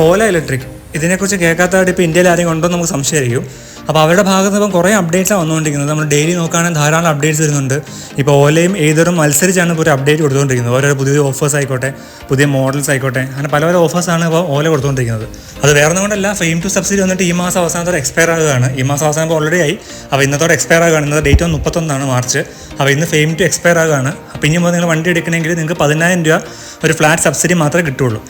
ഓല electric ഇതിനെക്കുറിച്ച് കേൾക്കാത്തതായിട്ട് ഇപ്പോൾ ഇന്ത്യയിൽ ആരെങ്കിലും ഉണ്ടോ എന്ന് നമുക്ക് സംശയമായിരിക്കും. അപ്പോൾ അവരുടെ ഭാഗത്ത് ഇപ്പം കുറേ അപ്ഡേറ്റ്സാണ് വന്നുകൊണ്ടിരിക്കുന്നത്. നമ്മൾ ഡെയിലി നോക്കുകയാണെങ്കിൽ ധാരാളം അപ്ഡേറ്റ്സ് വരുന്നുണ്ട്. ഇപ്പോൾ ഓലയും ഏതൊരും മത്സരിച്ചാണ് ഇപ്പോൾ ഒരു അപ്ഡേറ്റ് കൊടുത്തുകൊണ്ടിരിക്കുന്നത്. ഓരോ പുതിയ ഓഫേഴ്സ് ആയിക്കോട്ടെ, പുതിയ മോഡൽസ് ആയിക്കോട്ടെ, അങ്ങനെ പല പല ഓഫേഴ്സാണ് ഇപ്പോൾ ഓല കൊടുത്തുകൊണ്ടിരിക്കുന്നത്. അത് വേറെ ഒന്നുകൊണ്ടല്ല, ഫെയിം ടു സബ്സിഡി വന്നിട്ട് ഈ മാസം അവസാനത്തോടെ എക്സ്പയർ ആകുകയാണ്. ഈ മാസം അവസാനം ഓൾറെഡി ആയി. അപ്പോൾ ഇന്നത്തോടെ എക്സ്പയർ ആകുകയാണ്. ഇന്നത്തെ ഡേറ്റ് 31 മാർച്ച്. അപ്പോൾ ഇന്ന് ഫെയിം ടു എക്സ്പയർ ആകുകയാണ്. അപ്പോൾ ഇനി മുതൽ നിങ്ങൾ വണ്ടി എടുക്കണമെങ്കിൽ നിങ്ങൾക്ക് 10,000 രൂപ ഒരു ഫ്ലാറ്റ് സബ്സിഡി മാത്രമേ കിട്ടുള്ളൂ.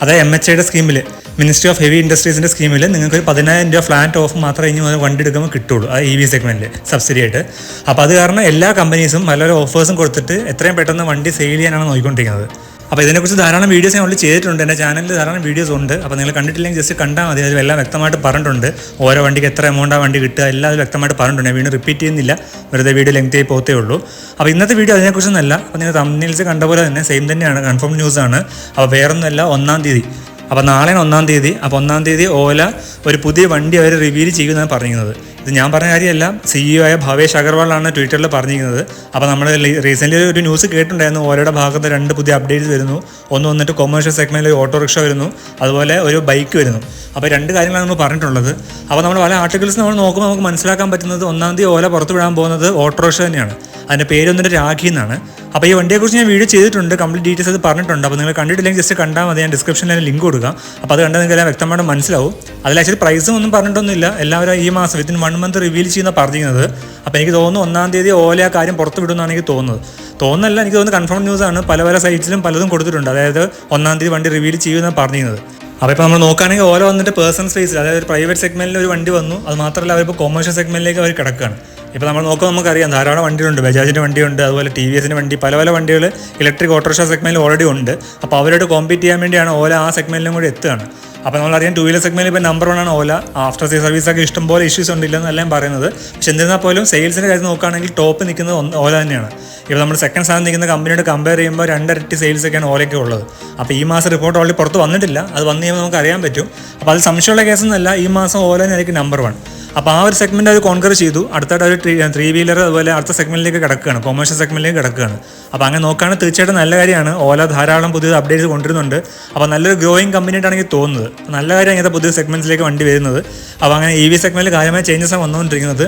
അതായത് MHIയുടെ സ്കീമിൽ, മിനിസ്ട്രി ഓഫ് ഹെവി ഇൻഡസ്ട്രീസിൻ്റെ സ്കീമിൽ നിങ്ങൾക്ക് ഒരു 10,000 രൂപ ഫ്ലാറ്റ് ഓഫ് മാത്രമേ ഇനി മുതൽ വണ്ടി എടുക്കുമ്പോൾ കിട്ടുള്ളൂ, ആ EV സെഗ്മെൻറ്റിൽ സബ്സിഡി ആയിട്ട്. അപ്പോൾ അത് കാരണം എല്ലാ കമ്പനീസും പല ഓഫേഴ്സും കൊടുത്തിട്ട് എത്രയും പെട്ടെന്ന് വണ്ടി സെയിൽ ചെയ്യാനാണ് നോക്കിക്കൊണ്ടിരിക്കുന്നത്. അപ്പോൾ ഇതിനെക്കുറിച്ച് ധാരാളം വീഡിയോസ് ഞാൻ ഓൾറെഡി ചെയ്തിട്ടുണ്ട്. എൻ്റെ ചാനലിൽ ധാരാളം വീഡിയോസ് ഉണ്ട്. അപ്പോൾ നിങ്ങൾ കണ്ടിട്ടില്ലെങ്കിൽ ജസ്റ്റ് കണ്ടാൽ മതി. അതിൽ എല്ലാം വ്യക്തമായിട്ട് പറഞ്ഞിട്ടുണ്ട്. ഓരോ വണ്ടിക്ക് എത്ര എമൗണ്ടാണ് വണ്ടി കിട്ടുക, എല്ലാം അത് വ്യക്തമായിട്ട് പറഞ്ഞിട്ടുണ്ട്. ഞാൻ വീണ്ടും റിപ്പീറ്റ് ചെയ്യുന്നില്ല, വെറുതെ വീഡിയോ ലെങ്ത് ആയി പോത്തേ ഉള്ളൂ. അപ്പോൾ ഇന്നത്തെ വീഡിയോ അതിനെക്കുറിച്ചൊന്നല്ല. അപ്പോൾ നിങ്ങൾ തംബ്നെയിൽസ് കണ്ട പോലെ തന്നെ സെയിം തന്നെയാണ്, കൺഫേം ന്യൂസാണ്. അപ്പോൾ വേറൊന്നുമല്ല, 1-ാം തീയതി, അപ്പോൾ നാളെയാണ് 1-ാം തീയതി. അപ്പോൾ 1-ാം തീയതി ഓല ഒരു പുതിയ വണ്ടി അവർ റിവീൽ ചെയ്യുമെന്നാണ് പറഞ്ഞിരുന്നത്. ഇത് ഞാൻ പറഞ്ഞ കാര്യമല്ല, CEO ആയ ഭവേഷ് അഗർവാളാണ് ട്വിറ്ററിൽ പറഞ്ഞിരിക്കുന്നത്. അപ്പോൾ നമ്മൾ റീസെൻ്റ്ലി ഒരു ന്യൂസ് കേട്ടിട്ടുണ്ടായിരുന്നു, ഓലയുടെ ഭാഗത്ത് 2 പുതിയ അപ്ഡേറ്റ്സ് വരുന്നു. ഒന്ന് വന്നിട്ട് കൊമേഴ്ഷ്യൽ സെഗ്മെൻറ്റിൽ ഓട്ടോറിക്ഷ വരുന്നു, അതുപോലെ ഒരു ബൈക്ക് വരുന്നു. അപ്പോൾ 2 കാര്യങ്ങളാണ് നമ്മൾ പറഞ്ഞിട്ടുള്ളത്. അപ്പോൾ നമ്മൾ പല ആർട്ടിക്കിൾസ് നമ്മൾ നോക്കുമ്പോൾ നമുക്ക് മനസ്സിലാക്കാൻ പറ്റുന്നത് 1-ാം തീയതി ഓല പുറത്ത് വിടാൻ പോകുന്നത് ഓട്ടോറിക്ഷ തന്നെയാണ്. അതിൻ്റെ പേര് വന്നിട്ട് രാഖി എന്നാണ്. അപ്പോൾ ഈ വണ്ടിയെക്കുറിച്ച് ഞാൻ വീഡിയോ ചെയ്തിട്ടുണ്ട്, കംപ്ലീറ്റ് ഡീറ്റെയിൽസ് അത് പറഞ്ഞിട്ടുണ്ട്. അപ്പോൾ നിങ്ങൾ കണ്ടിട്ടില്ലെങ്കിൽ ജസ്റ്റ് കണ്ടാൽ മതി. ഞാൻ ഡിസ്ക്രിപ്ഷനിൽ ലിങ്ക് കൊടുക്കാം. അപ്പോൾ അത് കണ്ടാൽ നിങ്ങൾക്ക് എല്ലാം വ്യക്തമായിട്ട് മനസ്സിലാവും. അതിൽ ആക്ച്വലി പ്രൈസും ഒന്നും പറഞ്ഞിട്ടൊന്നുമില്ല. എല്ലാവരും ഈ മാസം വിത്തിൻ 1 മന്ത് റിവീൽ ചെയ്യുന്ന പറഞ്ഞിരുന്നത്. അപ്പോൾ എനിക്ക് തോന്നുന്നു 1-ാം തീയതി ഓല ആ കാര്യം പുറത്ത് വിടുമെന്നാണ് എനിക്ക് തോന്നുന്നല്ല, എനിക്ക് തോന്നുന്നു കൺഫേം ന്യൂസാണ്. പല സൈറ്റ്സിലും പലതും കൊടുത്തിട്ടുണ്ട്. അതായത് 1-ാം തീയതി വണ്ടി റിവീൽ ചെയ്യുമെന്നാണ് പറഞ്ഞിരുന്നത്. അപ്പോൾ ഇപ്പോൾ നമ്മൾ നോക്കുകയാണെങ്കിൽ ഓല വന്നിട്ട് പേഴ്സൺ സ്പേസിൽ, അതായത് പ്രൈവറ്റ് സെഗ്മെൻറ്റിൽ ഒരു വണ്ടി വന്നു. അത് മാത്രമല്ല, അവരിപ്പോൾ കൊമേഴ്ഷ്യൽ സെഗ്മെൻറ്റിലേക്ക് അവർ കിടക്കുകയാണ്. ഇപ്പോൾ നമ്മൾ നോക്കുമ്പോൾ നമുക്കറിയാം, ധാരാളം വണ്ടിയുണ്ട്. ബജാജിൻ്റെ വണ്ടിയുണ്ട്, അതുപോലെ TVSൻ്റെ വണ്ടി, പല വണ്ടികൾ ഇലക്ട്രിക് ഓട്ടോറിക്ഷ സെഗ്മെൻറ്റിൽ ഓൾറെഡി ഉണ്ട്. അപ്പോൾ അവരോട് കോമ്പീറ്റ് ചെയ്യാൻ വേണ്ടിയാണ് ഓല ആ സെഗ്മെൻറ്റിലും കൂടി എത്തുകയാണ്. അപ്പോൾ നമ്മളറിയാം 2 വീലർ സെഗ്മെൻറ്റിൽ ഇപ്പോൾ നമ്പർ 1 ആണ് ഓല. ആഫ്റ്റർ സെയിൽ സർവീസൊക്കെ ഇഷ്ടംപോലെ ഇഷ്യൂസ് ഉണ്ടില്ലെന്നെല്ലാം പറയുന്നത്. പക്ഷെ എന്നിരുന്നാൽ പോലും സെയിൽസിൻ്റെ കാര്യം നോക്കുകയാണെങ്കിൽ ടോപ്പ് നിൽക്കുന്നത് ഓല തന്നെയാണ്. ഇപ്പോൾ നമ്മൾ സെക്കൻഡ് സ്ഥാനം നിൽക്കുന്ന കമ്പനിയോട് കമ്പയർ ചെയ്യുമ്പോൾ 2 ഇരട്ടി സെയിൽസൊക്കെയാണ് ഓലയ്ക്ക് ഉള്ളത്. അപ്പോൾ ഈ മാസം റിപ്പോർട്ട് ഓൾറെഡി പുറത്ത് വന്നിട്ടില്ല, അത് വന്നു കഴിയുമ്പോൾ നമുക്ക് അറിയാൻ പറ്റും. അപ്പോൾ അത് സംശയമുള്ള കേസൊന്നുമല്ല, ഈ മാസം ഓല തന്നെയായിരിക്കും നമ്പർ 1. അപ്പോൾ ആ ഒരു സെഗ്മെൻറ്റ് അവർ കോൺകർ ചെയ്തു. അടുത്തായിട്ട് ഒരു 3 വീലർ അതുപോലെ അടുത്ത സെഗ്മെൻറ്റിലേക്ക് കിടക്കുകയാണ്, കൊമേഴ്ഷ്യൽ സെഗ്മെൻറ്റിലേക്ക് കിടക്കുകയാണ്. അപ്പോൾ അങ്ങനെ നോക്കുകയാണെങ്കിൽ തീർച്ചയായിട്ടും നല്ല കാര്യമാണ്. ഓല ധാരാളം പുതിയ അപ്ഡേറ്റ്സ് കൊണ്ടുവരുന്നുണ്ട്. അപ്പോൾ നല്ലൊരു ഗ്രോയിങ് കമ്പനിയായിട്ടാണ് എനിക്ക് തോന്നുന്നത്. നല്ല കാര്യം ഇങ്ങനത്തെ പുതിയ സെഗ്മെൻറ്റ്സിലേക്ക് വണ്ടി വരുന്നത്. അപ്പോൾ അങ്ങനെ EV സെഗ്മെൻറ്റിൽ കാര്യമായ ചേഞ്ചസാണ് വന്നുകൊണ്ടിരിക്കുന്നത്.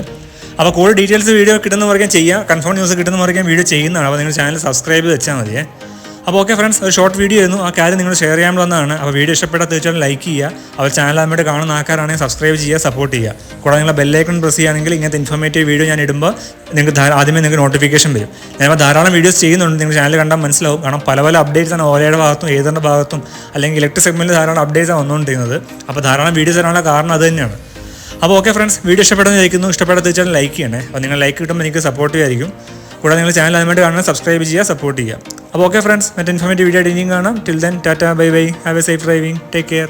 അപ്പോൾ കൂടുതൽ ഡീറ്റെയിൽസ് വീഡിയോ കിട്ടുന്ന പറയാൻ ചെയ്യാം, കൺഫേം ന്യൂസ് കിട്ടുന്ന പറയാൻ വീഡിയോ ചെയ്യുന്നതാണ്. അപ്പോൾ നിങ്ങൾ ചാനൽ സബ്സ്ക്രൈബ് ചെയ്ത് വെച്ചാൽ മതിയേ. അപ്പോൾ ഓക്കെ ഫ്രണ്ട്സ്, ഒരു ഷോർട്ട് വീഡിയോ ആയിരുന്നു. ആ കാര്യം നിങ്ങൾ ഷെയർ ചെയ്യാൻ വന്നതാണ്. അപ്പോൾ വീഡിയോ ഇഷ്ടപ്പെട്ടാൽ തീർച്ചയായും ലൈക്ക് ചെയ്യുക. അവർ ചാനൽ ആദ്യമായിട്ട് കാണുന്ന ആൾക്കാരാണെങ്കിൽ സബ്സ്ക്രൈബ് ചെയ്യുക, സപ്പോർട്ട് ചെയ്യുക. കൂടാതെ നിങ്ങളെ ബെല്ലൈക്കൺ പ്രസ് ചെയ്യുകയാണെങ്കിൽ ഇങ്ങനത്തെ ഇൻഫോർമേറ്റീവ് വീഡിയോ ഞാൻ ഇടുമ്പോൾ നിങ്ങൾക്ക് ആദ്യമേ നിങ്ങൾക്ക് നോട്ടിഫിക്കേഷൻ വരും. ഞാനിപ്പോൾ ധാരാളം വീഡിയോസ് ചെയ്യുന്നുണ്ട്, നിങ്ങൾ ചാനൽ കണ്ടാൽ മനസ്സിലാവും. കാരണം പല അപ്ഡേറ്റ്സാണ് ഓലയുടെ ഭാഗത്തും ഏതൊരു ഭാഗത്തും അല്ലെങ്കിൽ ഇലക്ട്രിക് സെഗ്മെൻറ്റിൽ ധാരാളം അപ്ഡേറ്റ്സാണ് വന്നുകൊണ്ടിരിക്കുന്നത്. അപ്പോൾ ധാരാളം വീഡിയോസ് വരാനുള്ള കാരണം അത് തന്നെയാണ്. അപ്പോൾ ഓക്കെ ഫ്രണ്ട്സ്, വീഡിയോ ഇഷ്ടപ്പെടുന്ന ചോദിക്കുന്നു. ഇഷ്ടപ്പെടാൻ തീർച്ചയായും ലൈക്ക് ചെയ്യണേ. അപ്പോൾ നിങ്ങൾ ലൈക്ക് കിട്ടുമ്പോൾ എനിക്ക് സപ്പോർട്ടീവ് ആയിരിക്കും. കൂടാതെ നിങ്ങൾ ചാനൽ ആദ്യമായിട്ട് കാണുന്നത് സബ്സ്ക്രൈബ് ചെയ്യുക, സപ്പോർട്ട് ചെയ്യുക. അപ്പോൾ ഓക്കെ ഫ്രണ്ട്സ്, മറ്റേ ഇൻഫോർമേറ്റീവ് വീഡിയോ ആയിട്ട് ഇനിയും കാണാം. Till then Tata, bye bye, have A safe driving, take care.